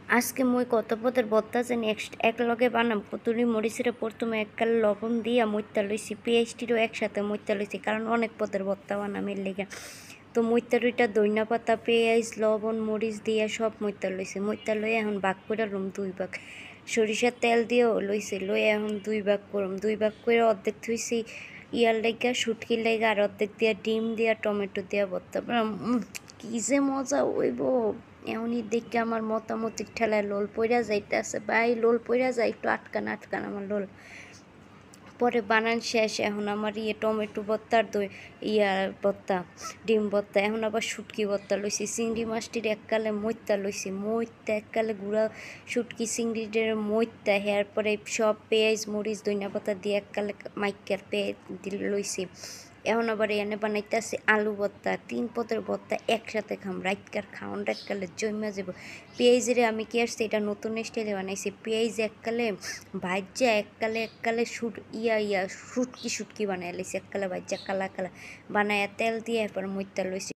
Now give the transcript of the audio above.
আজকে মই কত পদের ভর্তা জানি একলগে বানাম কতুরি মরিচের প্রথমে এককাল লবণ দিয়া মইত্যা লইছি পেঁয়াজটিরও একসাথে মইত্যা লইছি কারণ অনেক পদের ভর্তা বানাম এর লেগে। তো মইত্যা রুইটা ধইনা পাতা পেঁয়াজ লবণ মরিচ দিয়া সব মইত্যা লইছি মইত্যা লইয়া এখন ভাগ করে লুম 2 ভাগ। সরিষার তেল দিয়েও লইছি লইয়া এখন 2 ভাগ করুম 2 ভাগ করে অর্ধেক থুইছি ইয়ার লেগা শুটকির লেগা আর অর্ধেক দিয়া ডিম দিয়া টমেটো দিয়া ভর্তা কি যে মজা হইব। এমনই দেখে আমার মতামতির ঠেলায় লোল পইরা যাইতেছে ভাই লোল পইরা যায় একটু আটকান আটকান আমার লোল। পরে বানান শেষ এখন আমার টমেটো ভর্তার দই ভর্তা ডিম ভর্তা এখন আবার শুটকি ভর্তা লইছি চিংড়ি মাছটির এককালে মইত্যা লইছি মইত্যা এককালে গুঁড়া শুটকি চিংড়িদের মইত্যা হেয়ার পরে সব পেঁয়াজ মরিচ ধনিয়া পাতা দিয়ে এককালে মাইকার লইছি। এখন আবার এনে বানাইতেছি আলু ভর্তা 3 পদের ভর্তা একসাথে খাম রাইতকার খাওয়ান এককালে জমা যাব। পেঁয়াজের আমি কি আসছি এটা নতুন স্টাইলে বানাইছি পেঁয়াজ এককালে ভাজ্যা এককালে শুটকি বানাই লাইছি এককালে ভাজ্যা কালা কালা বানায়া তেল দিয়ে এরপর মইত্যা লইছি।